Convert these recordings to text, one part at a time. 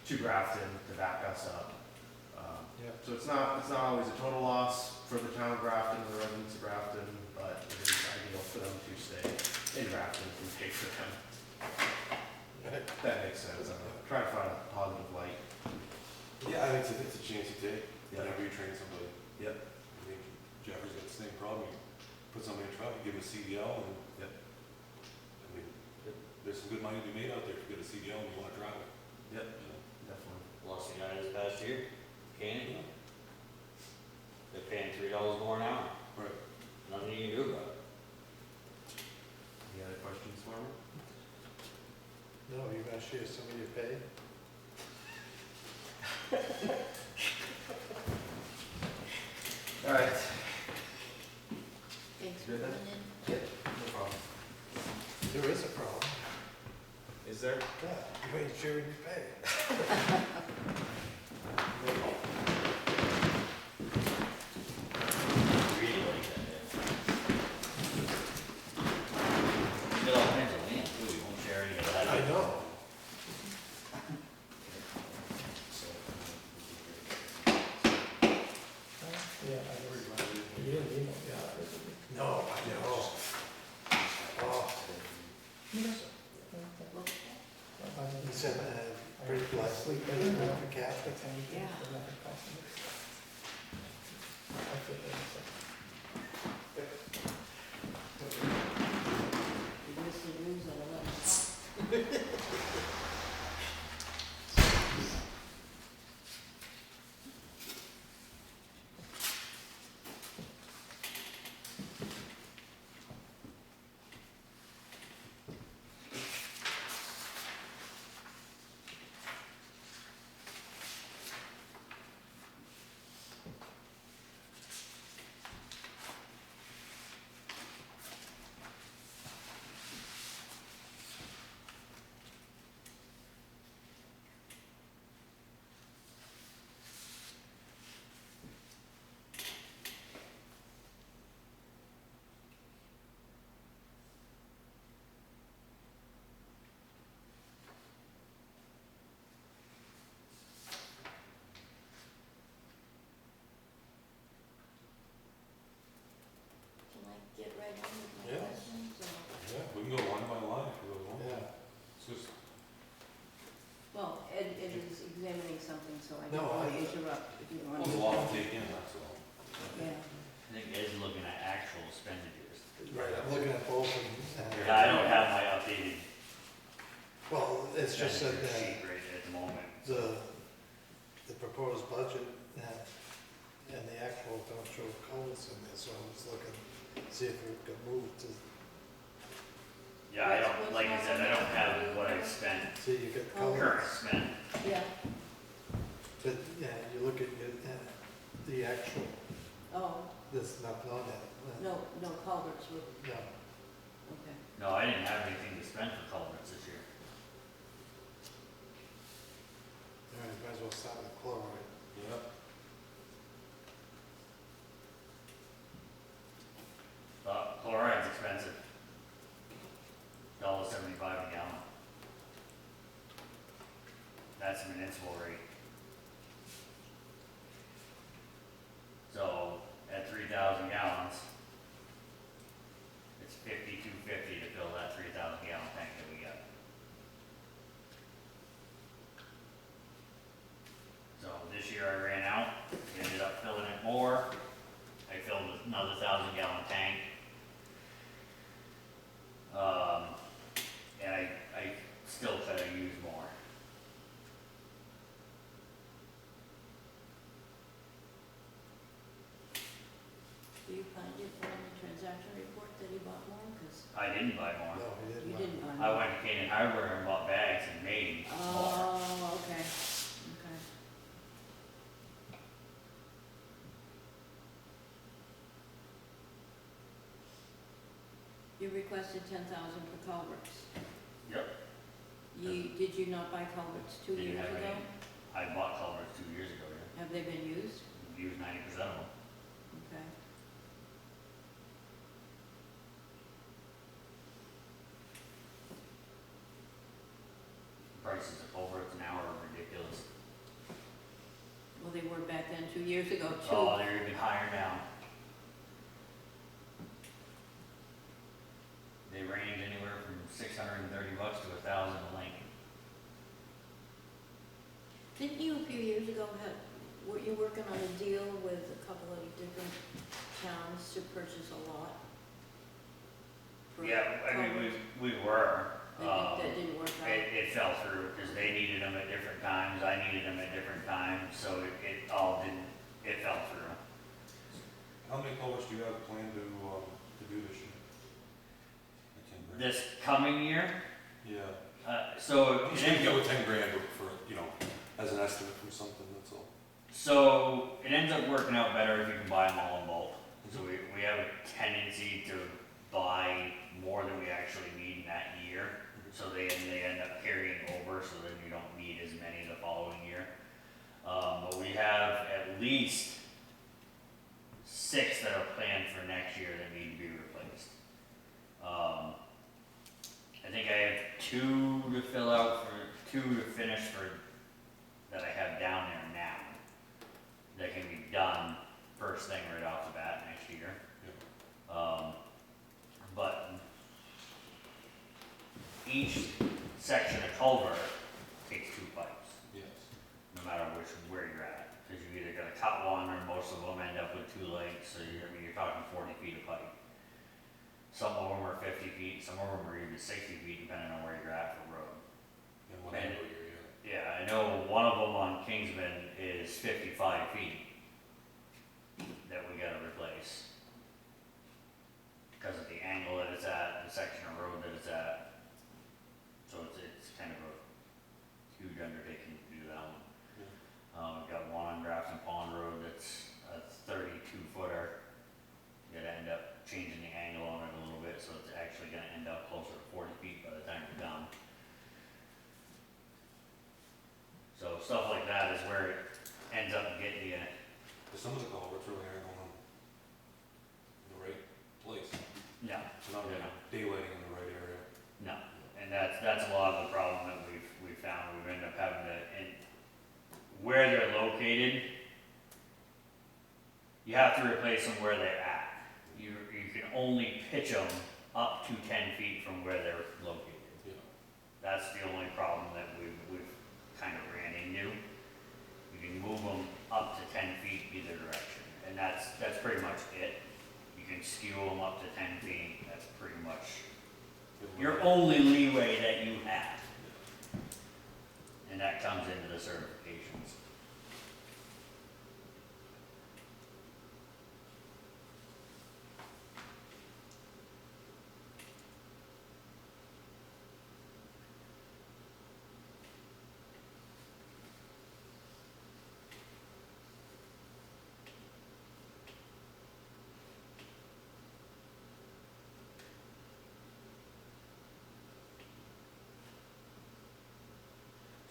to Grafton to back us up. Yep. So it's not always a total loss for the town of Grafton, the residents of Grafton, but it is ideal for them to stay in Grafton if we pay for them. Right. That makes sense. Try to find a positive light. Yeah, I think it's a chance you take, Yeah. whenever you train somebody. Yep. I think Jeffrey's got the same problem, you put somebody in a truck, you give them a CDL, and, Yep. I mean, there's some good money to be made out there if you get a CDL and you wanna drive it. Yep. You know? Definitely. Lost the guy this past year, Canada. They're paying $3 more an hour, Right. nothing you can do about it. Any other questions for me? No, you gonna share some of your pay? All right. Thanks for Good then? coming in. Yep. No problem. There is a problem. Is there? Yeah, you ain't sharing your pay. Really like that, yeah. Get all kinds of land too, you won't share any of that. I know. Yeah, I know. You didn't email, yeah. No, I know. Oh. He said, pretty blessed, for Catholic. Yeah. You missed the news at 11 o'clock. Can I get right on with my Yeah. questions? or- Yeah, we can go line by line if we really want. Yeah. It's just, Well, Ed is examining something, so I No, don't want I- to interrupt if you want there's to. a lot to take in, that's all. Yeah. I think Ed's looking at actual expenditures. Right, I'm looking at both of them. Yeah, I don't have my updated Well, it's just that expenditure sheet right at the moment. the proposed budget and the actual don't show colors in there, so I was looking, see if it could move to, Yeah, I don't, like I said, I don't have what I've spent, see you get Oh. current colors. spent. Yeah, But, yeah, you look at the actual, oh, there's nothing on that. no culverts with, No, okay. No, I didn't have anything to spend for culverts this year. all right, might as well start with chloride. Yep. But chloride's expensive. $1.75 a gallon. That's the municipal rate. So at 3,000 gallons, it's $52.50 to fill that 3,000 gallon tank that we got. So this year I ran out, ended up filling it more. I filled another 1,000 gallon tank. And I still could have used more. Do you find it on the transaction report that he bought more? Because I didn't buy more. No, he didn't. you buy didn't it. buy I more. went to Canaan Hardware and bought bags and made more. Oh, okay, okay. You requested 10,000 for culverts. Yep. Did you not buy culverts 2 Didn't years have ago? any. I bought culverts 2 years ago, yeah. Have they been used? Used 90% of them. Okay. Prices of culverts now are ridiculous. years ago too. Oh, they're even higher now. They range anywhere from $630 to $1,000 a link. Didn't you a few years ago were you working on a deal with a couple of different towns to purchase a lot? for Yeah, I mean, culverts? we were. That didn't work out. It fell through because they needed them at different times, I needed them at different times, so it all didn't, it fell through. How many culverts do you have planned to do this year? At 10 grand? This coming year, Yeah. so I'm it just gonna ends go up, with 10 grand for, as an estimate from something, that's all. so it ends up working out better if you can buy them all in bulk. So we have a tendency to buy more than we actually need in that year, so they end up carrying over, so then you don't need as many the following year. But we have at least 6 that are planned for next year that need to be replaced. I think I have 2 to fill out for, 2 to finish for, that I have down there now, that can be done first thing right off the bat next year. But each section of culvert takes 2 pipes, Yes. no matter where you're at. Because you either gotta cut one, or most of them end up with 2 lengths, so you're talking 40 feet of pipe. Some of them are 50 feet, some of them are even 60 feet, depending on where you're at for road. And what And- angle you're at. Yeah, I know one of them on Kingsman is 55 feet that we gotta replace. Because of the angle that it's at, the section of road that it's at. So it's kind of a huge undertaking to do that one. We've got one on Grafton Pond Road that's a 32 footer. You gotta end up changing the angle on it a little bit, so it's actually gonna end up closer to 40 feet by the time we're done. So stuff like that is where it ends up getting you. But some of the culverts really aren't going in the right place. No, They're not really daylighting in the right area. no, and that's a lot of the problem that we've found. We've ended up having to, and where they're located, you have to replace them where they're at. You can only pitch them up to 10 feet from where they're located. Yeah. That's the only problem that we've kind of ran into. You can move them up to 10 feet either direction, and that's pretty much it. You can skew them up to 10 feet, that's pretty much your only leeway that you have. And that comes into the certifications.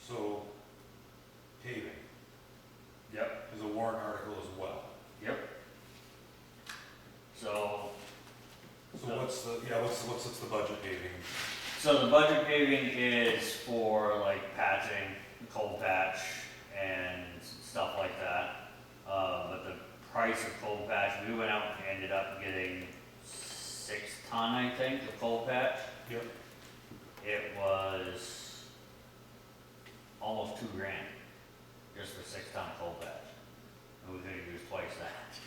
So, paving Yep. is a warrant article as well. Yep. So, So what's the budget paving? so the budget paving is for like patching, cold patch, and stuff like that. But the price of cold patch, we went out and ended up getting 6 ton, I think, of cold patch. Yep. It was almost $2,000 just for 6 ton cold patch. And we could have used twice that.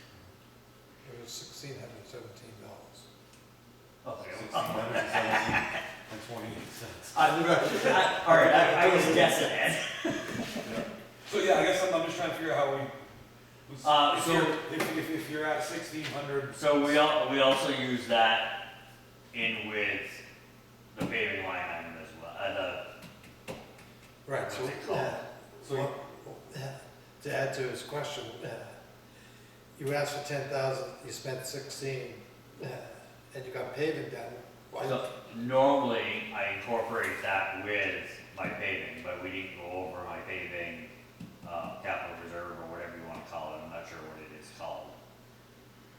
It was $1,617. Okay. $1,617.28. Alright, I was guessing it. So yeah, I guess I'm just trying to figure out how we. If you're at 1,600. So we also use that in with the paving line item as well, Right, so, What's it called? So to add to his question, you asked for 10,000, you spent 16, and you got paving done. Why? so normally I incorporate that with my paving, but we didn't go over my paving, capital reserve or whatever you wanna call it, I'm not sure what it is called.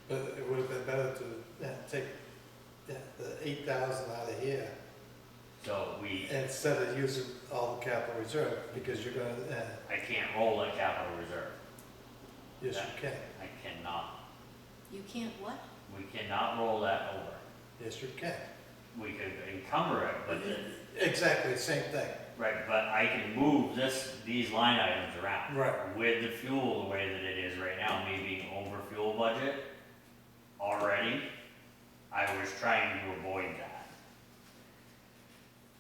But it would have been better to take the 8,000 out of here So instead of using all the capital reserve, because you're gonna, I can't roll that capital reserve. Yes, That- you can. I cannot. You can't what? We cannot roll that over. Yes, you can. We could encumber it, but Exactly, same thing. right, but I can move these line items around. Right. With the fuel the way that it is right now, me being over fuel budget already, I was trying to avoid that.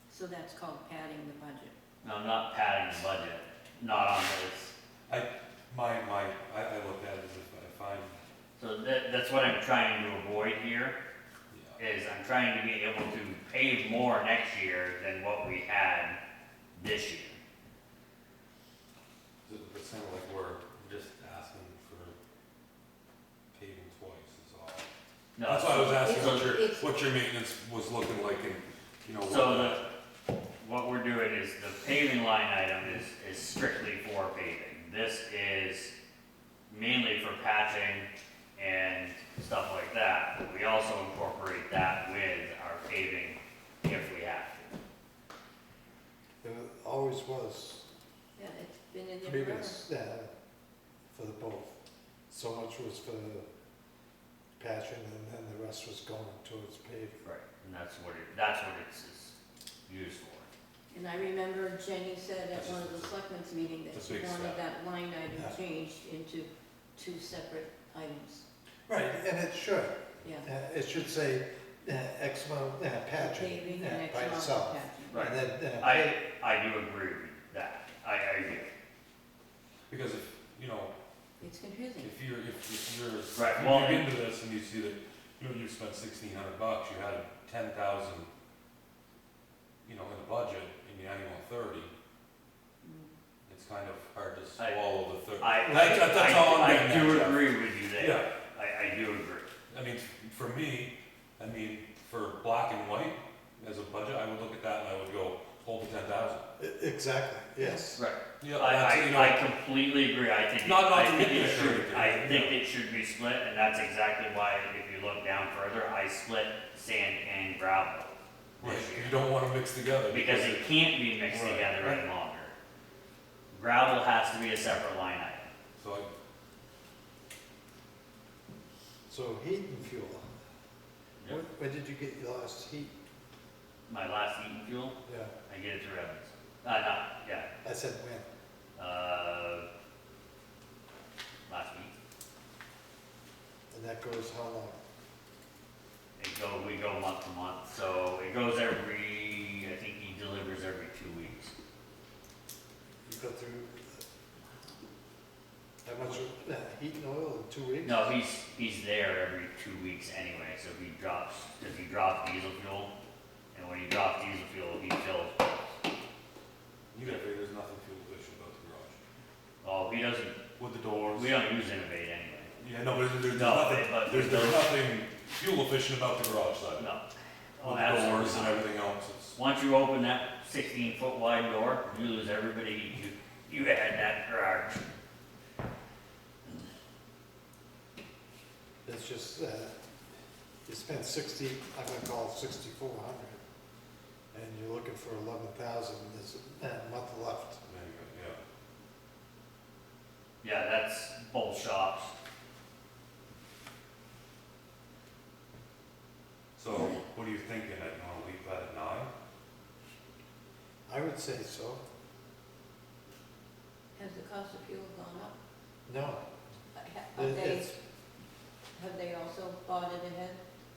So that's called padding the budget. No, I'm not padding the budget, not on this. I look at it as if I'm, So that's what I'm trying to avoid here, yeah. is I'm trying to be able to pave more next year than what we had this year. It sounds like we're just asking for paving twice is all. No, That's why I was asking It's- what your maintenance was looking like and, you know. So what we're doing is the paving line item is strictly for paving. This is mainly for patching and stuff like that, but we also incorporate that with our paving if we have to. It always was Yeah, it's been in there forever. previous, for the both. So much was for patching and then the rest was going towards paving. Right. And that's what it's used for. And I remember Jenny said at one of the selectmen's meeting that It's a she big wanted step. that line item Yeah. changed into two separate items. Right, and it should. Yeah. It should say X amount patching Paving and X by amount itself. patching. Right. And then, I do agree with that. I do. Because if, you know, It's confusing. if you're, Right, if well, you get into this and you see that, you know, you spent $1,600, you had 10,000, you know, in the budget, and you only want 30, Mm. it's kind of hard to swallow the 30. I That's all I'm getting at, do Jeff. agree with you there. Yeah, I do agree. I mean, for me, I mean, for black and white, as a budget, I would look at that and I would go, hold the 10,000. exactly, yes. Right. Yeah, that's, you know, I completely agree. I think, Not I to think nitpick it or should, anything, I you think know. it should be split, and that's exactly why, if you look down further, I split sand and gravel right, this year. you don't wanna mix together. Because it can't be mixed Right, together right. any longer. Gravel has to be a separate line item. So, So heat and fuel. Yep. When did you get your last heat? My last heating fuel, Yeah, I get it through Evans. Yeah, I said when. last week. And that goes how long? We go month to month, so it goes I think he delivers every 2 weeks. You go through, how much heat and oil in 2 weeks? No, he's there every 2 weeks anyway, so he drops diesel fuel, and when he drops diesel fuel, he fills. you gotta figure there's nothing fuel efficient about the garage. Oh, he doesn't, With the doors. we don't use Innovate anyway. Yeah, no, but there's No, nothing, but there's those- nothing fuel efficient about the garage side. No. Oh, With the absolutely doors and not. everything else, it's. Once you open that 16-foot wide door, you lose everybody you had in that garage. It's just, you spent 60, I'm gonna call it 6,400, and you're looking for 11,000, there's a month left. Yeah. Yeah, that's both shops. So, what are you thinking, that you wanna leave that at 9? I would say so. Has the cost of fuel gone up? No, it's, Have they also bought it ahead,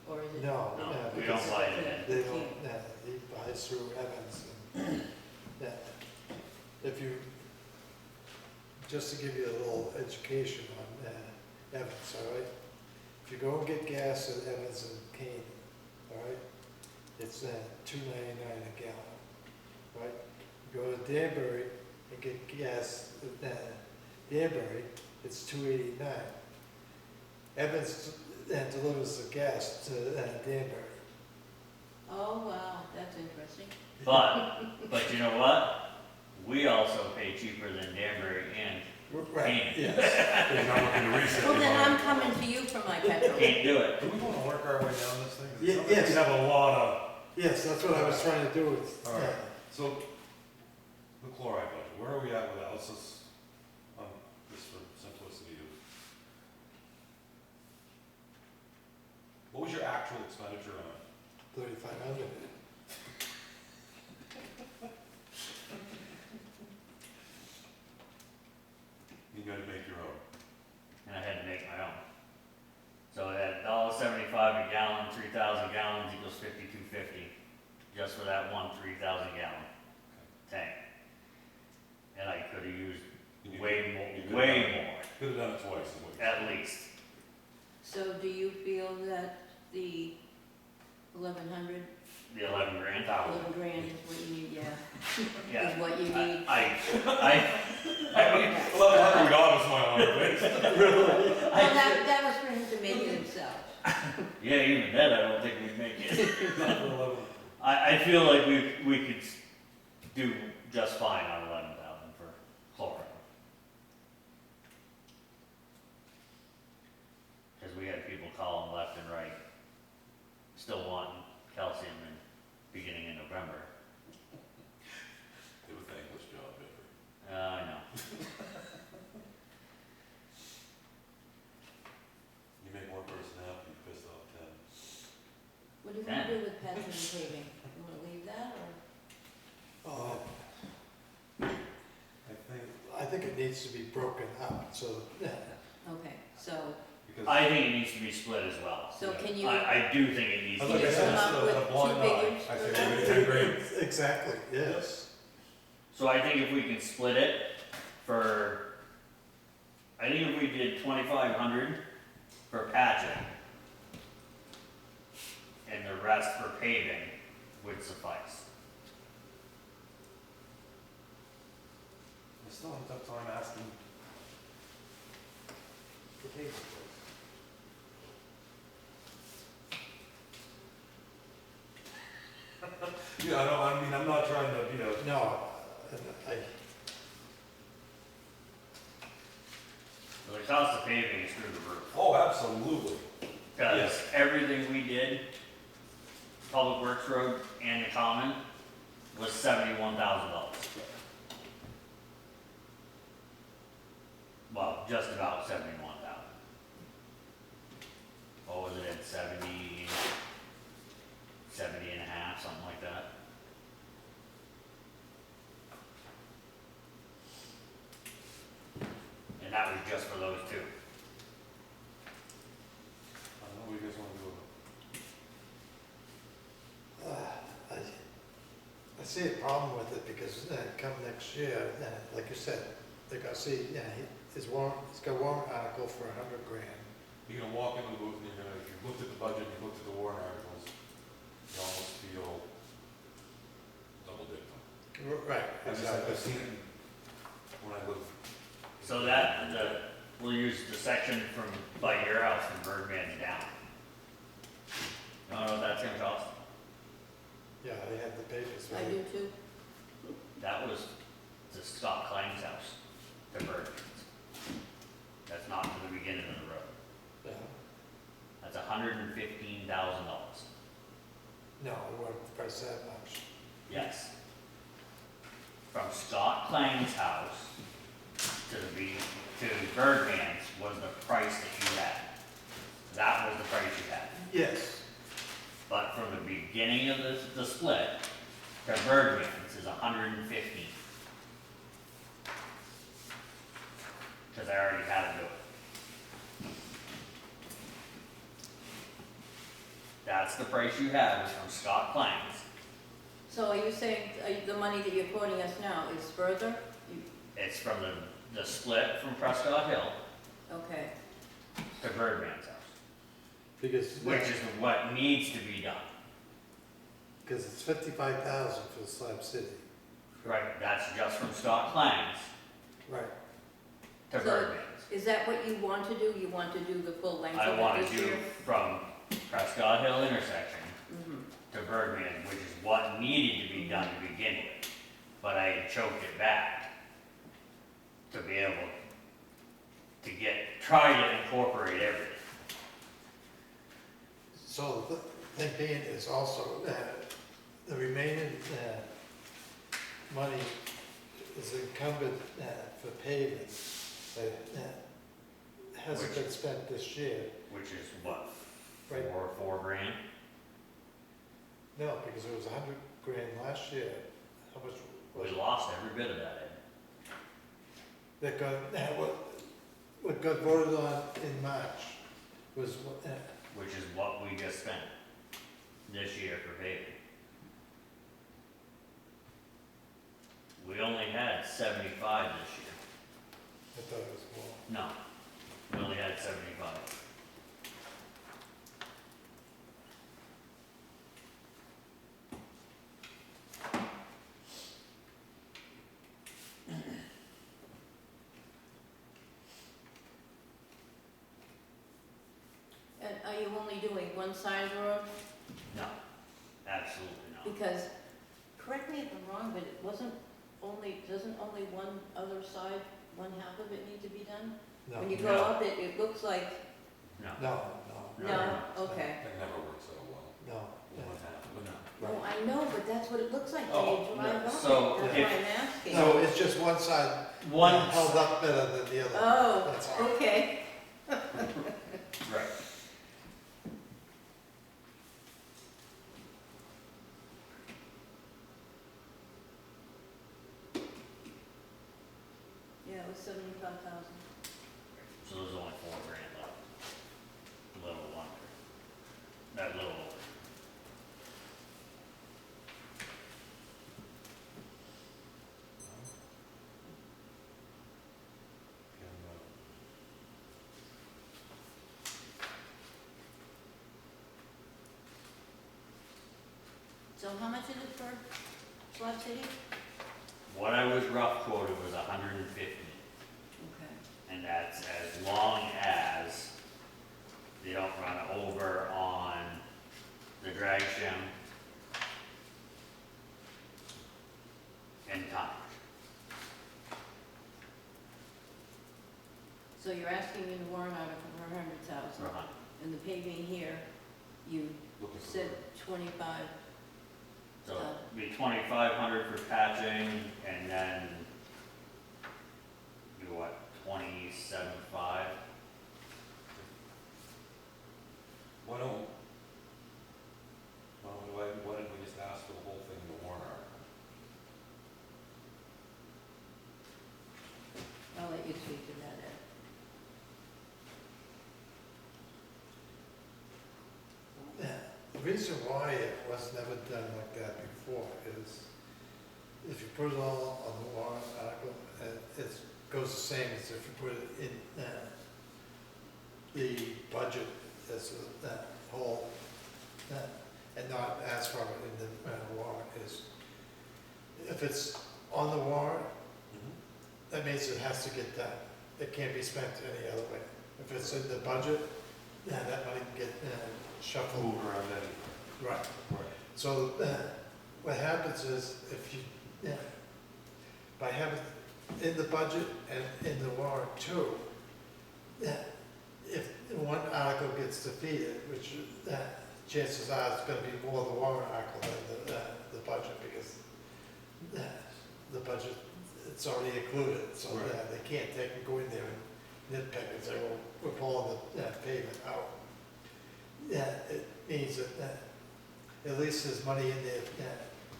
or is it? no. No, we because don't buy it in. They don't, he buys through Evans. And, if you, just to give you a little education on Evans, all right? If you go and get gas at Evans and Kane, all right, it's $2.99 a gallon, right? You go to Danbury and get gas at Danbury, it's $2.89. Evans delivers the gas to Danbury. Oh, wow, that's interesting. But you know what? We also pay cheaper than Danbury and Right, yes. You're not looking to reset. Well, your then I'm mind. coming to you for my petrol. can't do it. Do we wanna work our way down this thing? 'Cause it Ye- sounds like yes. We have a lot of, Yes, that's what I was trying to do with, All right. so, the chloride budget, where are we at with that? Let's just, just for simplicity of actual expenditure on it? 3,500. You gotta make your own. And I had to make my own. So at $1.75 a gallon, 3,000 gallons equals 52.50, just for that one 3,000 gallon tank. And I could have used You way could've more, way done- more, Could have done it twice, is what you're at saying. least. So do you feel that the 1,100, The 11 grand. 11 grand is what you need, yeah? Yeah. Is what you need? I mean, $1,100 my honor, please. Well, that was for him to make it himself. yeah, even then, I don't think we'd make it. Not for 11. I feel like we could do just fine on 11,000 for chlorine. Because we had people calling left and right, still wanting calcium in beginning in November. It was a thankless job, Jeffrey. I know. You make one person happy, you piss off 10. What do you want to do with patching and paving? You want to leave that, or? I think, I think it needs to be broken up, so, Okay, so, because. I think it needs to be split as well. so Yeah. can you, I do think it needs to Like be I you said, come it's up a with blind two eye. figures I for say that? maybe 10 grand. exactly, yes. So I think if we can split it for, I think if we did 2,500 for patching, and the rest for paving would suffice. I still have a tough time asking for paving price. Yeah, I mean, I'm not trying to, No, and So the cost of paving is through the roof. oh, absolutely. Because Yes. everything we did, Public Works Road and the Common, was $71,000. Well, just about 71,000. What was it at 70, 70 and a half, something like that? And that was just for those two. I don't know what you guys want to do with it. I see a problem with it because come next year, like you said, they're gonna see, he's got a warrant article for 100 grand. You're gonna walk into the booth and you're gonna, if you looked at the budget, you looked at the warrant articles, you almost feel double dipped. Right, I've exactly. seen it when I lived. So we'll use the section from, by your house from Birdman's down. You know what that's gonna cost? Yeah, they had the papers. I do too. That was to Scott Klein's house, to Birdman's. That's not to the beginning of the road. Yeah. That's $115,000. No, it won't price that much. Yes. From Scott Klein's house to Birdman's was the price that you had. That was the price you had. Yes. But from the beginning of the split to Birdman's is 115. Because I already had to do it. That's the price you had, is from Scott Klein's. So are you saying, the money that you're quoting us now is further? It's from the split from Prescott Hill Okay, to Birdman's house, Because, which is what needs to be done. because it's 55,000 for the Slab City. Right, that's just from Scott Klein's Right. to So- Birdman's. is that what you want to do? You want to do the full length I of want it to this do year? from Prescott Hill intersection Mhm. to Birdman, which is what needed to be done to begin with. But I had choked it back to be able to try to incorporate everything. So the thing being is also, the remaining money is encumbered for paving. Hasn't been spent this year. Which is what, Right. Four grand. No, because it was $100,000 last year. How much was We it? lost every bit of that, Ed. That got, what got voted on in March was, Which is what we just spent this year for paving. We only had 75 this year. I thought it was more. No, we only had 75. And are you only doing one side of the road? No, absolutely not. Because, correct me if I'm wrong, but it wasn't only, doesn't only one other side, one half of it need to be done? No, When you no, go up it, it looks like, No. no, no, okay. That never works out well. no. What happened? Well, I know, but that's what it looks like Oh, when you drive no, up so it, that's if- why I'm asking. No, it's just one side One, held up better than the other. Oh, That's all. okay. right. Yeah, it was 75,000. So there's only 4 grand left. A little under. That little over. So how much is it for Slab City? What I was rough quoted was 150, Okay. and that's as long as they don't run over on the drag stem and tonnage. So you're asking in the warrant article for 100,000, For 100. and the paving here, you Looking for said 25. So it'd be 2,500 for patching, and then be what, 27.5? Why don't, why didn't we just ask for the whole thing in the warrant article? I'll let you speak to that, Ed. The reason why it was never done like that before is if you put it all on the warrant article, it goes the same as if you put it in the budget as a whole, and not ask for it in the warrant is, if it's on the warrant, that means it has to get done. It can't be spent any other way. If it's in the budget, that money can get shuffled. Move around any. Right. Right. So what happens is if you, by having in the budget and in the warrant too, if one article gets defeated, which chances are it's going to be more the warrant article than the budget, because the budget, it's already included, so Right. they can't take and go in there and nitpick and say, well, we're pulling the payment out. Yeah, it means that at least there's money in there,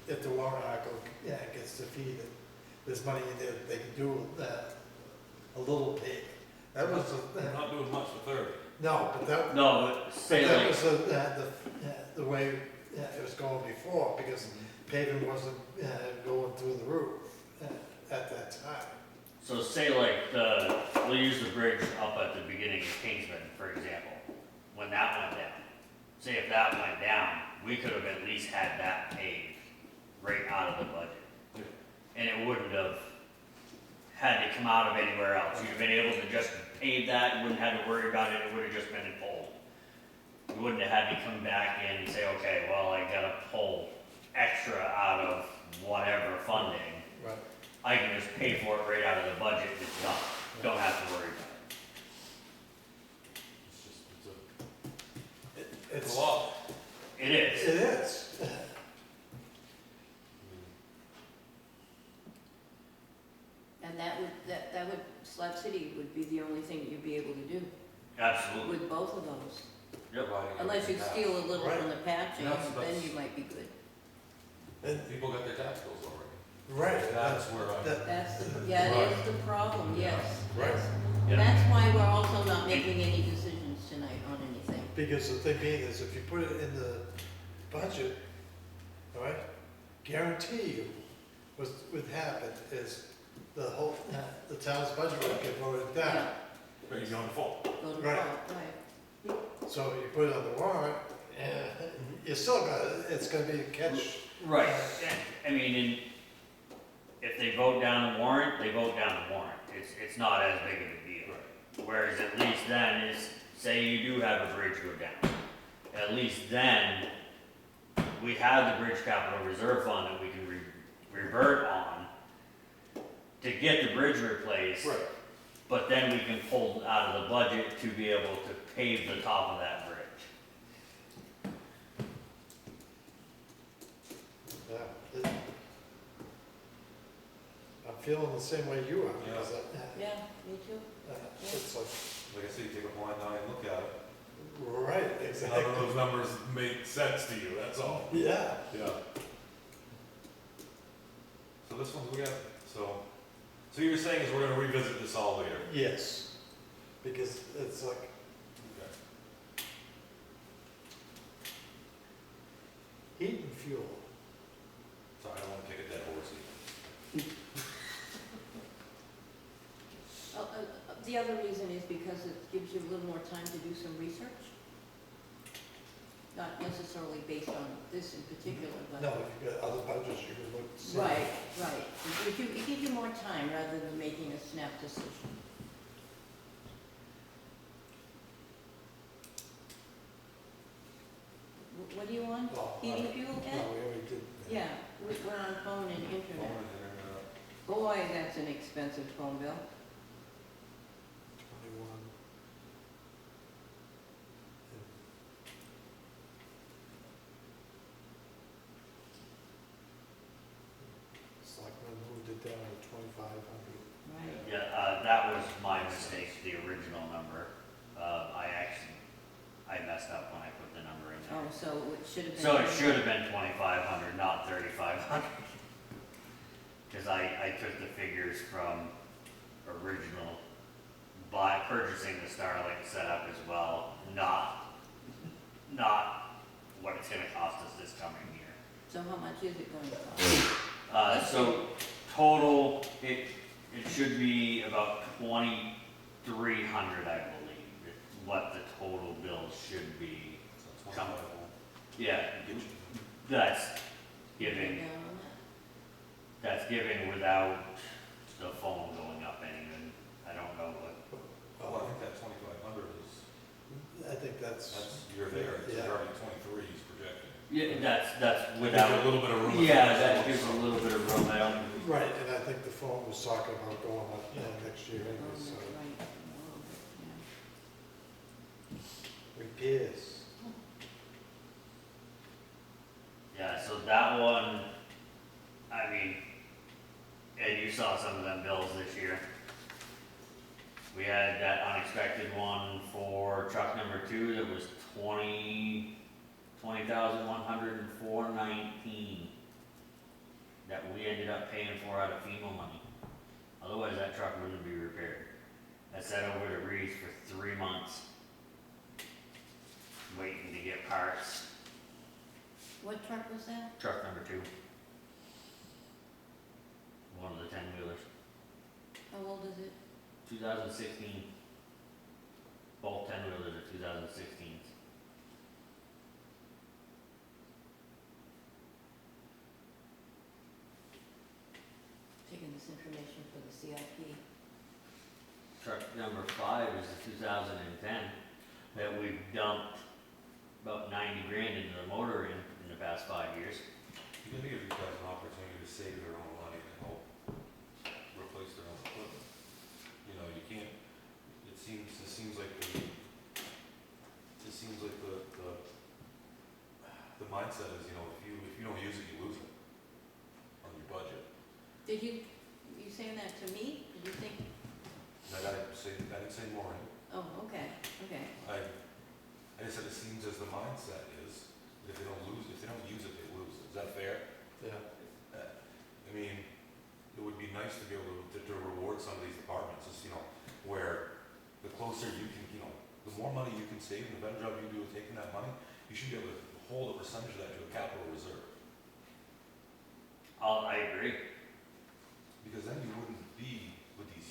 if the warrant article gets defeated, there's money in there that they can do a little payment. That was, We're not doing much for 30. no, but that, No, but say that like, was the way it was going before, because paving wasn't going through the roof at that time. so say like we'll use the bridge up at the beginning of Kingsman, for example, when that went down. Say if that went down, we could have at least had that paved right out of the budget. Yeah. And it wouldn't have had to come out of anywhere else. You'd have been able to just pave that, you wouldn't have to worry about it, it would have just been in full. You wouldn't have had to come back in and say, okay, well, I gotta pull extra out of whatever funding. Right. I can just pay for it right out of the budget, it's done, don't have to worry about it. It's just, it's It's, a lot. It is, it is. I mean, And that would, Slab City would be the only thing you'd be able to do absolutely, with both of those. providing Unless you everything steal a passed. little from the patching, That's- then that's- you might be good. And, People got their tax bills already. right, That's where I'm. That's the, yeah, it is the problem, yes, Right. yes. Yeah. That's why we're also not making any decisions tonight on anything. because the thing being is, if you put it in the budget, all right, guarantee you, what would happen is the whole, the town's budget would get voted Yeah, down. But you're going to fall. go to Right. fall, right. So you put it on the warrant, and you still got, it's gonna be a catch. Right, I mean, if they vote down the warrant, they vote down the warrant, it's not as big of a deal. Whereas at least then is, say you do have a bridge go down, at least then, we have the bridge capital reserve fund that we can revert on to get the bridge replaced. Right. But then we can pull out of the budget to be able to pave the top of that bridge. Yeah, I'm feeling the same way you are, because, Yeah, me too. it's like, Like I said, you take a blind eye and look at it. right, None exactly. of those numbers make sense to you, that's all. Yeah, Yeah. So this one's, we got, so you're saying is we're gonna revisit this all later? yes, because it's like, Okay. heat and fuel. Sorry, I don't wanna kick a dead horse either. The other reason is because it gives you a little more time to do some research. Not necessarily based on this in particular, but. No, if you've got other budgets, you can look. see. Right, right. It gives you more time rather than making a snap decision. What do you want? Well, Heating fuel, No, Ed? we already did. Yeah, we're on phone and internet. Phone and internet. Boy, that's an expensive phone bill. 21. Selectmen moved it down to 2,500. Right. Yeah, that was my mistake, the original number. I messed up when I put the number in Oh, there. so it should have been. So it should have been 2,500, not 3,500. Cause I took the figures from original, purchasing the Starlink setup as well, not what it's gonna cost us this coming year. So how much is it going to cost? So total, it should be about 2,300, I believe, is what the total bill should be. So 25 will Yeah, get you. that's Go giving, down on that? that's giving without the phone going up any, and I don't know what, Well, I think that 2,500 is, I think that's, you're there, it's Yeah. already 23 he's projecting. yeah, that's Gives you without, a little bit of room. yeah, that gives a little bit of room, I don't, right, and I think the phone was talking about going up next year Oh, anyway, that's so right. Oh, repairs. yeah, so that one, I mean, and you saw some of them bills this year. We had that unexpected one for truck number 2 that was 20,104.19 that we ended up paying for out of FEMA money. Otherwise, that truck wouldn't be repaired. I sat over to Reed's for 3 months, waiting to get parts. yeah. What truck was that? Truck number 2. One of the 10-wheelers. How old is it? 2016. Both 10-wheelers are 2016s. Taking this information for the CIP. Truck number 5 is the 2010 that we've dumped about 90 grand into the motor in the past 5 years. You can give these guys an opportunity to save their own money and help replace their own equipment. You know, you can't, it seems like the mindset is, you know, if you don't use it, you lose it on your budget. Did you saying that to me? Did you think, I didn't say more. oh, okay, okay. I I said, it seems as the mindset is, that if they don't use it, they lose. Is that fair? Yeah. I mean, it would be nice to be able to reward some of these departments, just, where the closer you can, the more money you can save, and the better job you do with taking that money, you should be able to hold a percentage of that to a capital reserve. I agree. Because then you wouldn't be with these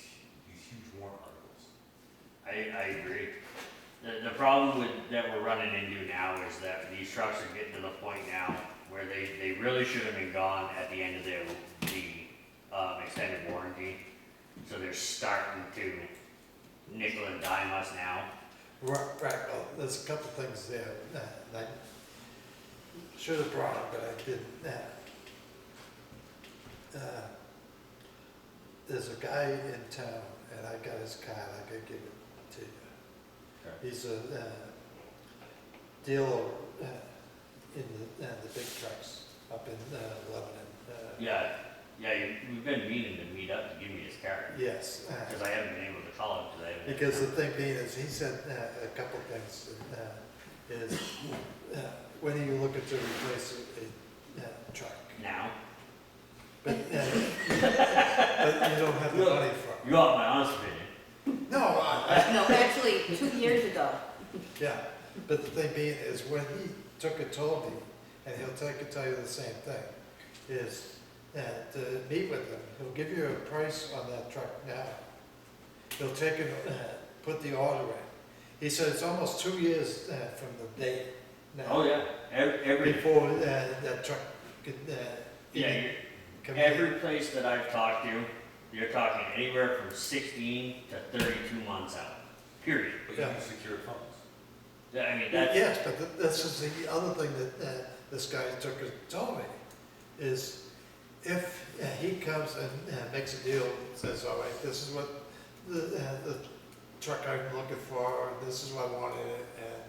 huge warrant articles. I agree. The problem that we're running into now is that these trucks are getting to the point now where they really should have been gone at the end of the extended warranty. So they're starting to nickel and dime us now. Right, well, there's a couple things there that I should have brought up, but I didn't. There's a guy in town, and I got his card, I could give it to you. Okay. He's a dealer in the big trucks up in Lebanon. We've been meaning to meet up to give me his card. Yes. Because I haven't been able to call him today. Because the thing being is, he said a couple of things, is when are you looking to replace a truck? Now, But you don't have the money for it. you want my honest opinion? No, No, actually, 2 years ago. yeah, but the thing being is, when he took it, told me, and he'll tell you the same thing, is to meet with him, he'll give you a price on that truck now. He'll take it, put the order in. He said it's almost 2 years from the date now. Oh, yeah, every, Before that truck could, yeah, come in. every place that I've talked to, you're talking anywhere from 16 to 32 months out, period. But you Yeah. need secured funds. I mean, that's, Yes, but this is the other thing that this guy told me, is if he comes and makes a deal, says, all right, this is what the truck I'm looking for, this is what I wanted, and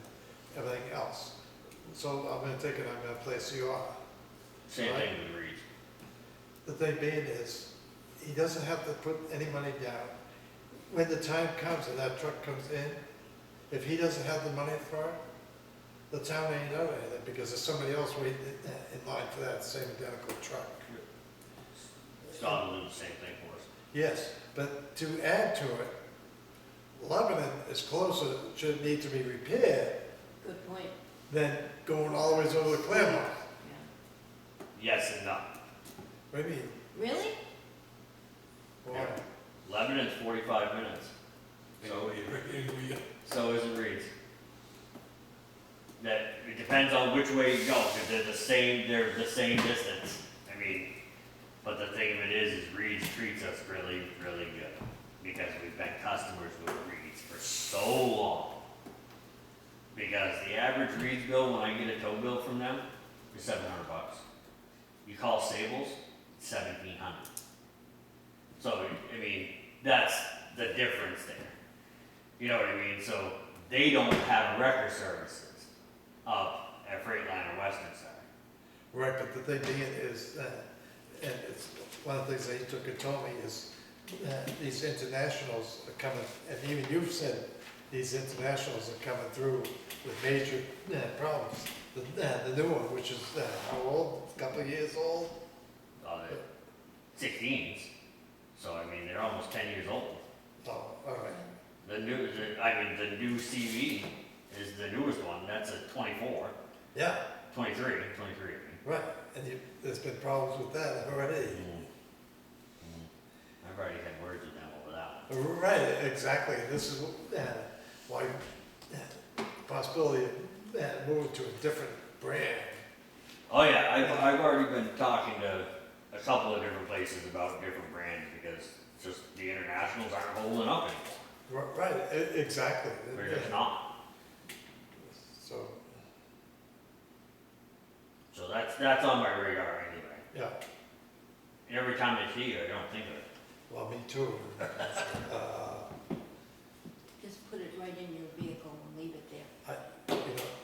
everything else. So I'm gonna take it, I'm gonna place the order. same Right. thing with Reed. The thing being is, he doesn't have to put any money down. When the time comes and that truck comes in, if he doesn't have the money for it, the town ain't done anything, because there's somebody else waiting in line for that same identical truck. Scott will do the same thing for us. Yes, but to add to it, Lebanon is closer, should need to be repaired, Good point, than going all the way over to Claremont. yeah. Yes and no. What do you mean? Really? Why? Lebanon's 45 minutes, so is it Reed's. That, it depends on which way you go, because they're the same distance. I mean, but the thing of it is Reed's treats us really, really good, because we've been customers with Reed's for so long. Because the average Reed's bill, when I get a tow bill from them, is $700. You call Sables, it's $1,700. So, I mean, that's the difference there. You know what I mean? So, they don't have record services up at Freightliner Western Star. Right, but the thing being is, and it's, one of the things that he took and told me is, these internationals are coming, and even you've said, these internationals are coming through with major problems. The new one, which is, how old, a couple of years old? They're 16s, so I mean, they're almost 10 years old. Oh, all right. The new CV is the newest one, that's a 24, Yeah, 23. right, and there's been problems with that already. I've already had words with them over that one. Right, exactly, this is why possibility of moving to a different brand. Oh yeah, I've already been talking to a couple of different places about different brands, because just the internationals aren't holding up anymore. Right, exactly. They're just not. So, So that's on my radar anyway. yeah, And every time I see it, I don't think of it. well, me too. Just put it right in your vehicle and leave it there.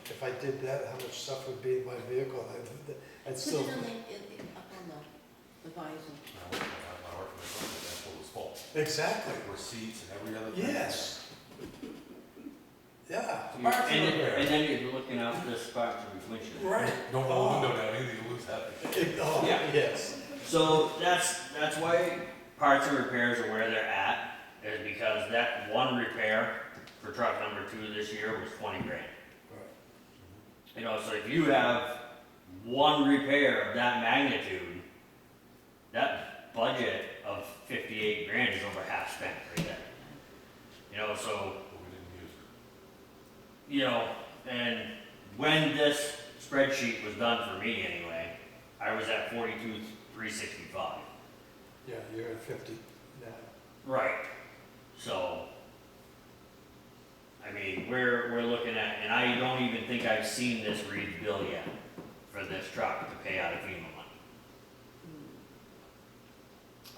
If I did that, how much stuff would be in my vehicle? I'd Put still, it on up on the visor. I work for the company, that's what was fault. exactly, Receipts and every other thing. yes. Yeah. Parts and repair. And then you're looking out for the spots of the windshield. Right. Don't roll the window down either, you lose that. Oh, Yeah. yes. So that's why parts and repairs are where they're at, is because that one repair for truck number 2 this year was 20 grand. Right. You know, so if you have one repair of that magnitude, that budget of 58 grand is over half spent right there. You know, so, But we didn't use it. you know, and when this spreadsheet was done for me anyway, I was at 42,365. Yeah, you're at 50 now. Right. So, I mean, we're looking at, and I don't even think I've seen this Reed's bill yet for this truck to pay out of FEMA money.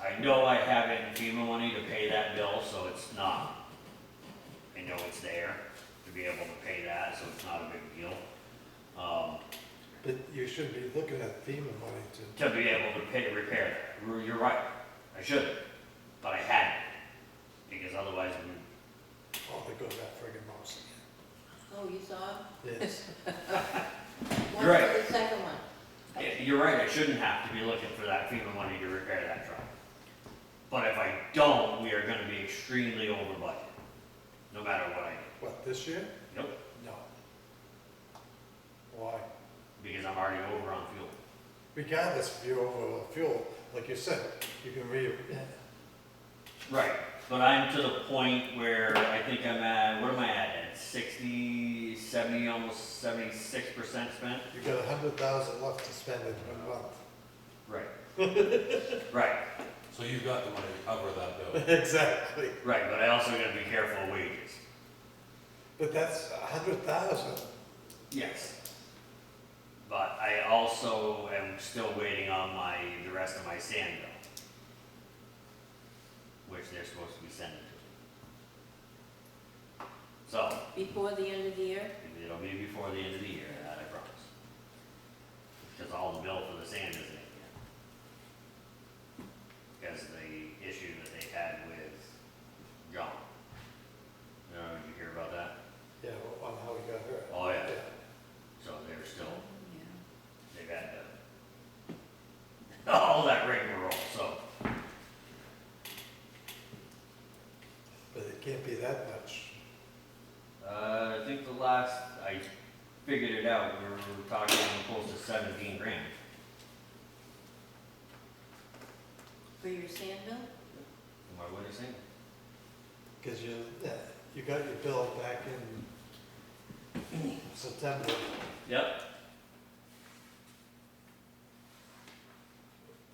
I know I have it in FEMA money to pay that bill, so it's not, I know it's there to be able to pay that, so it's not a big deal. But you should be looking at FEMA money to, To be able to pay, repair that. You're right, I should, but I hadn't, because otherwise we would. oh, they go that friggin' mouse Oh, you saw again. Yes. it? What's Right. for the second one? Yeah, you're right, I shouldn't have to be looking for that FEMA money to repair that truck. But if I don't, we are gonna be extremely over budget, no matter what I do. What, this year? Nope, No. Why? because I'm already over on fuel. Regardless if you're over fuel, like you said, you can Right, but I'm to the point where I think I'm at, what am I at 60, 70, almost 76% spent? you got 100,000 left to spend in 1 month. Right. Right, So you've got the money to cover that bill. Exactly. right, but I also gotta be careful of wages. But that's 100,000. Yes. But I also am still waiting on the rest of my sand bill, which they're supposed to be sending to me. So, Before the end of the year? it'll be before the end of the year, that I promise. Because all the bill for the sand isn't in yet. Because the issue that they had with John. Did you hear about that? Yeah, on how he got hurt. Oh, yeah. So they're still, Yeah. they've had all that rigmarole, so. But it can't be that much. I think the last, I figured it out, we were talking close to 17 grand. For your sand bill? Am I witnessing? Because you got your bill back in September. Yep.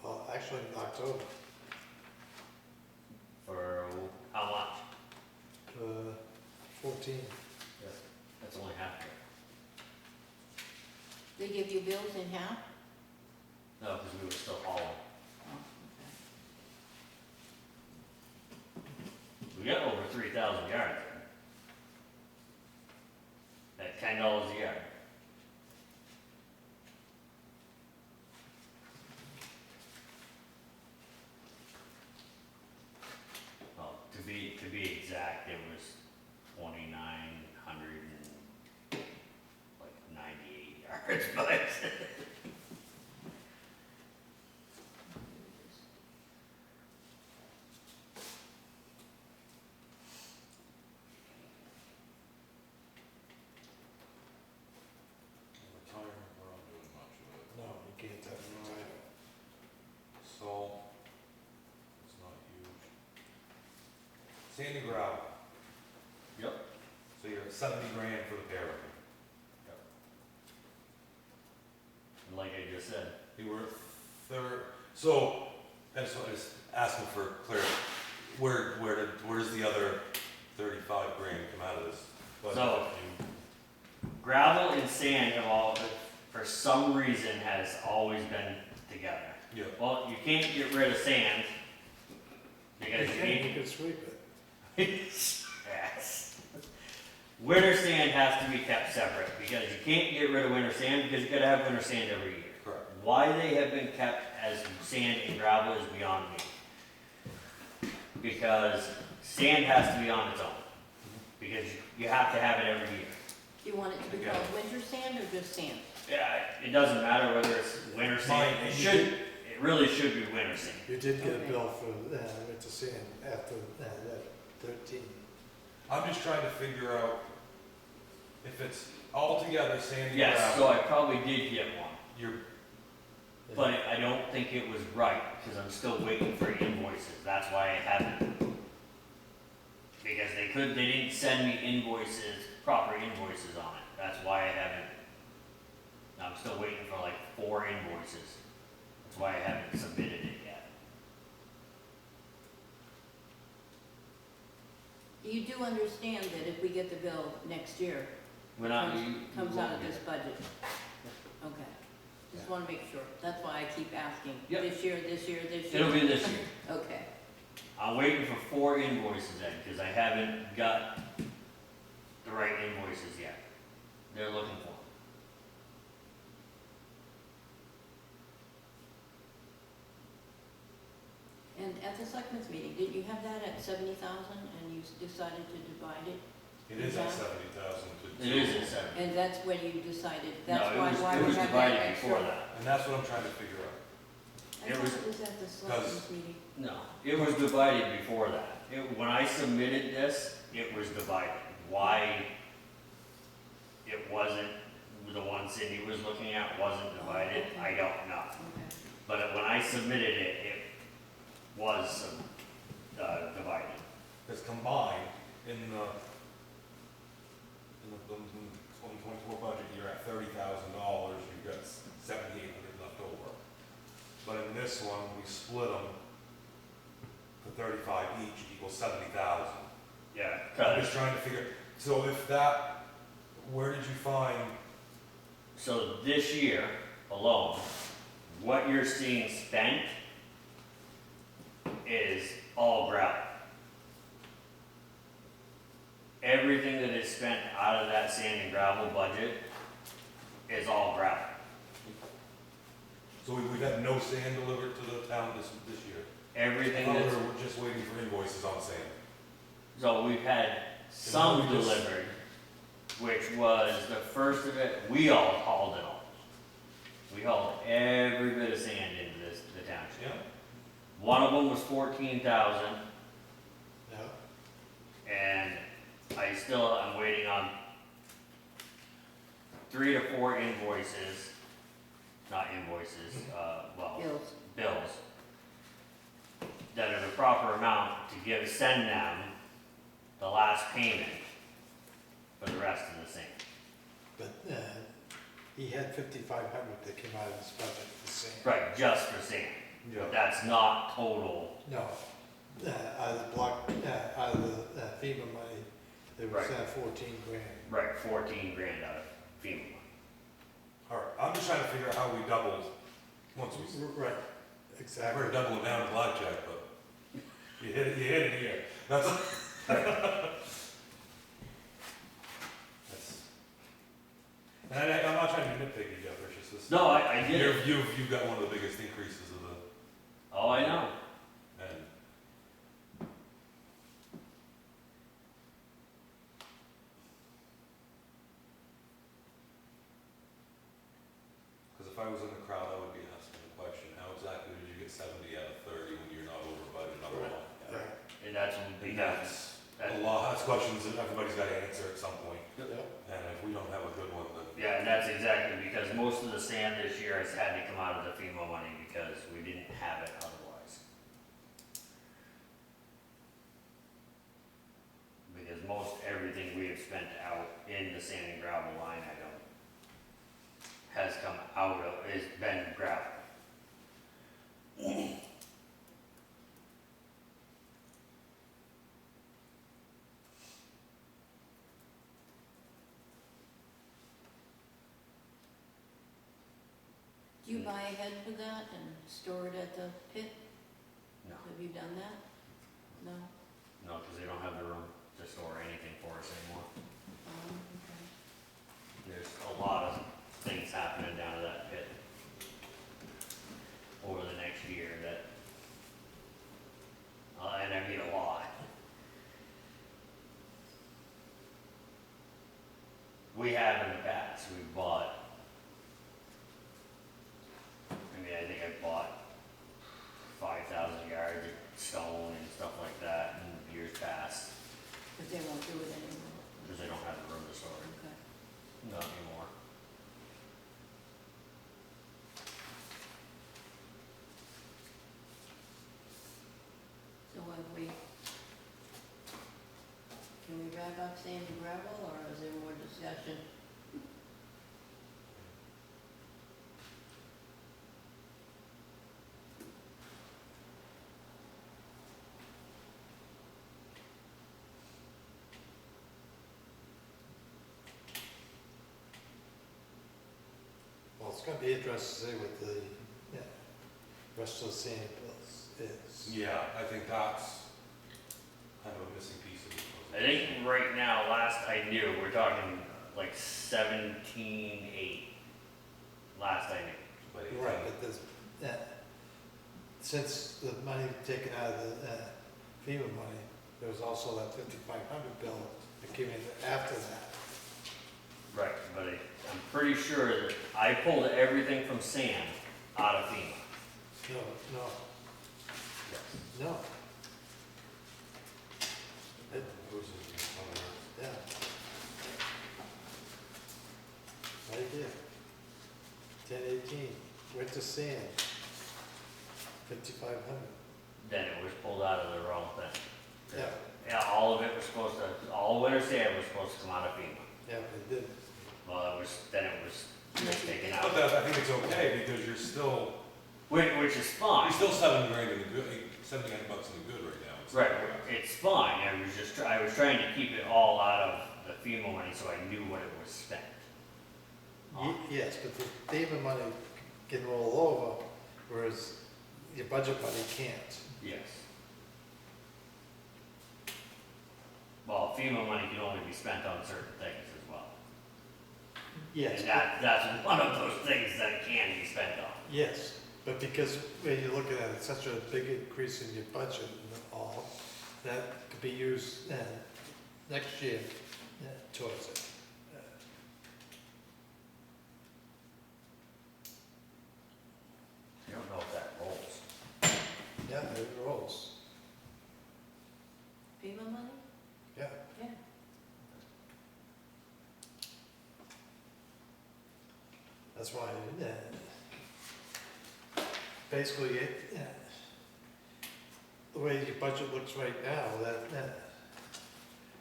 Well, actually in October. For how much? 14. That's only half of it. They give you bills in half? No, because we were still hauling. Oh, We got over 3,000 yards there. At $10 a yard. Well, to be exact, it was 2,900 and like 98 yards, but. Retirement, we're not doing much of it. No, you can't have it title. So, it's not huge. Sand and gravel, Yep. so you're at 70 grand for the pair of them. And like I just said, You were third, so, I just was asking for clarity, where does the other 35 grand come out of this budget? So- gravel and sand have all, for some reason, has always been together. Yeah, Well, you can't get rid of sand because you You need. can sweep it. Yes. Winter sand has to be kept separate because you can't get rid of winter sand because you gotta have winter sand every year. correct. Why they have been kept as sand and gravel is beyond me. Because sand has to be on its own. because you have to have it every year. Do you want it to be Yeah. called winter sand or just sand? Yeah, it doesn't matter whether it's winter sand, it really should be winter sand. You did get a Okay. bill for, winter sand after, that 13. I'm just trying to figure out if it's altogether sandy Yes, so gravel, I probably did get one, you're, but I don't think it was right, because I'm still waiting for invoices, that's why I haven't. Because they didn't send me invoices, proper invoices on it, that's why I haven't. I'm still waiting for like 4 invoices, that's why I haven't submitted it yet. You do understand that if we get the bill next year, We're not, comes you out won't of get this it. budget? Okay, just wanna make sure, that's why I keep asking. Yep. This year, this year, this year? It'll be this year. Okay, I'm waiting for 4 invoices in, because I haven't got the right invoices yet. They're looking for 'em. and at the selectmen's meeting, didn't you have that at 70,000 and you decided to divide it? it is at Yeah. 70,000 to. It is at 7. And that's when you decided, No, that's it why was, why it we was have that divided extra? before that. And that's what I'm trying to figure out. I It thought was- it was at the selectmen's meeting. No, it was divided before that. When I submitted this, it was divided. Why it wasn't, the one Cindy was looking at wasn't divided, I don't know. Okay. But when I submitted it, it was divided. It's combined in the 2024 budget, you're at $30,000, you've got 7,800 left over. But in this one, we split them for 35 each, equals 70,000. Yeah, I'm because, just trying to figure, so if that, where did you find, so this year alone, what you're seeing spent is all gravel. Everything that is spent out of that sand and gravel budget is all gravel. so we've had no sand delivered to the town this year? Everything I that's, thought we were just waiting for invoices on sand. so we've had some we just- delivered, which was the first of it, we all hauled it all. We hauled every bit of sand into the township. Yeah. One of them was 14,000, Yeah, and I'm waiting on 3 to 4 invoices, not invoices, Bills. bills, that are the proper amount to send them the last payment for the rest of the sand. but, he had 5,500 that came out of his budget for sand. Right, just for sand. Yeah. That's not total. No, out of the block, out of the FEMA money, there was Right. 14 grand. Right, 14 grand out of FEMA. All right, I'm just trying to figure out how we doubled, once we, Right, I've exactly. heard double it down in blackjack, but you hit it here. That's, and I'm not trying to be nitpicky, Jeff, it's just this. No, I get it. You've got one of the biggest increases of the, Oh, I know. and because if I was in the crowd, I would be asking the question, how exactly did you get 70 out of 30 when you're not over budget number Right. one? Right. And that's And because, that's a lot, that's questions that everybody's got to answer at some point, Yep. and if we don't have a good one, then. yeah, and that's exactly because most of the sand this year has had to come out of the FEMA money because we didn't have it otherwise. Because most everything we have spent out in the sand and gravel line item has come out of, has been gravel. Do you buy ahead for that and store it at the pit? No, Have you done that? No? no, because they don't have the room to store anything for us anymore. Okay. There's a lot of things happening down to that pit over the next year that, and I mean a lot. We have in the past, we bought, I mean, I think I bought 5,000 yards of stone and stuff like that in years past, But they won't do it anymore. because they don't have the room to store it, Okay. not anymore. So have we, can we wrap up sand and gravel, or is there more discussion? Well, it's gonna be interesting to see what the, yeah, rest of the sand bills is. Yeah, I think that's kind of a missing piece of it. I think right now, last I knew, we're talking like 17.8. Last I knew. But Right, but there's, since the money taken out of the FEMA money, there was also that 5,500 bill that came in after that. Right, but I'm pretty sure that I pulled everything from sand out of FEMA. No, Yes. no, it, Who's it? yeah. Right there. 1018, went to sand, 5,500, Then it was pulled out of the wrong thing. yeah, Yeah, all of it was supposed to, all winter sand was supposed to come out of FEMA. yeah, it did. Well, then it was just taken But out, that, I think it's okay, because you're still, which is fine. you're still $7 grand in the good, $700 in the good right now. It's- Right, it's fine, I was trying to keep it all out of the FEMA money so I knew what it was spent on. Yes, but the FEMA money can roll over, whereas your budget money can't. Yes. Well, FEMA money can only be spent on certain things as well. Yes, And that's one of those things that can be spent on. yes, but because when you're looking at it, such a big increase in your budget and all, that could be used next year towards it. I don't know if that rolls. Yeah, it rolls, FEMA money? yeah. Yeah. That's why, basically, the way your budget looks right now,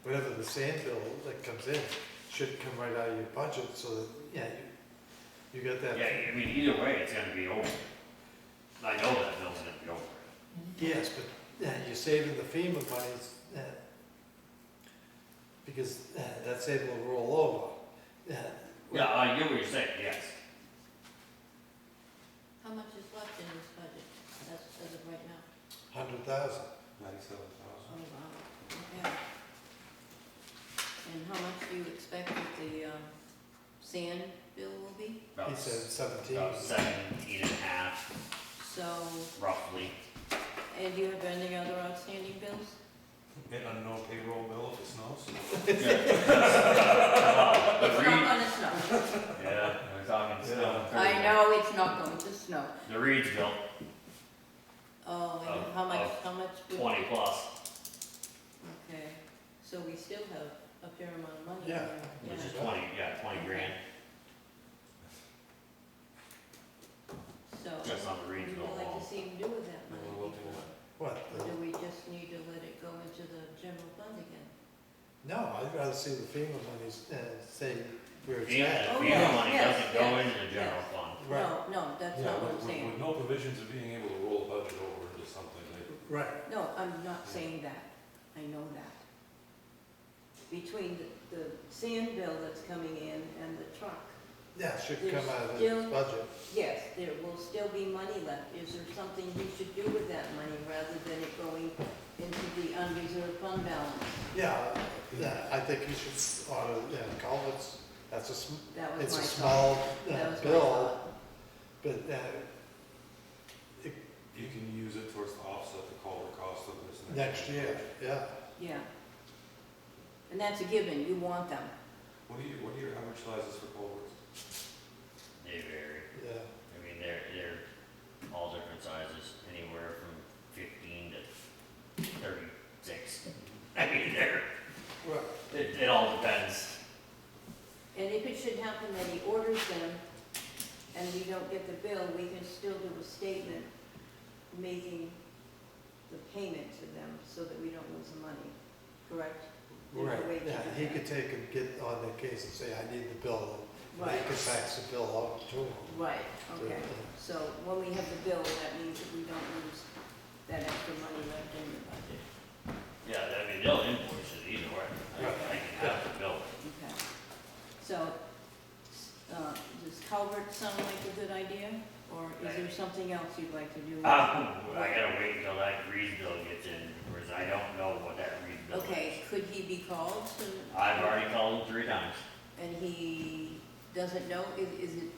whatever the sand bill that comes in should come right out of your budget, so that, yeah, you got that. Yeah, I mean, either way, it's gonna be over. I know that bill's gonna be over. Yes, but you're saving the FEMA monies, because that's able to roll over. Yeah, I get what you're saying, yes. How much is left in this budget, as of right now? 100,000. 97,000. Oh, wow, okay. And how much do you expect that the, sand bill will be? About He said 17. About 17 and a half, So, roughly. and do you have any other outstanding bills? And a no payroll bill if it snows. It's The not Reed, gonna snow. yeah, we're talking snow. I know it's not going to snow. The Reed's bill, Oh, and Of- how much, of how much? would- 20 plus, Okay, so we still have a fair amount of money Yeah. there. which is Yeah. 20 grand. So, Just on the what Reed's would bill you like alone. to see him do with that money? We'll do before- What? Or do we just need to let it go into the general fund again? No, I'd rather see the FEMA monies stay where it's FEMA, at. Oh, FEMA yes, money yes, doesn't go yes, into the general yes. fund. Right. No, that's Yeah, not what I'm with saying. no provisions of being able to roll a budget over into something that, Right, No, I'm not saying that. I know that. Between the sand bill that's coming in and the truck, yeah, it should There's come out of still- the budget. yes, there will still be money left. Is there something we should do with that money rather than it going into the unreserved fund balance? Yeah, I think you should order, culverts, that's That was it's my a thought. small That was my bill, thought. but you can use it towards the offset the culvert cost of this next year, yeah. Yeah. And that's a given, you want them. What are your average sizes for culverts? They vary. Yeah, I mean, they're all different sizes, anywhere from 15 to 36. I mean, right, it all depends. And if it should happen that he orders them and we don't get the bill, we can still do a statement making the payment to them so that we don't lose the money, correct? There's a way right, to yeah, do he that. could take and get on the case and say, I need the bill, and Right. he could fax the bill out to him. Right, okay. Yeah. So when we have the bill, that means that we don't lose that extra money left in the budget. Yeah, I mean, they'll invoice it either way. I can have the bill. Okay. So, does culvert sound like a good idea? Or is there something else you'd like to do? I gotta wait until that grease bill gets in, because I don't know what that grease bill is. Okay, could he be called to? I've already called him 3 times. And he doesn't know, is it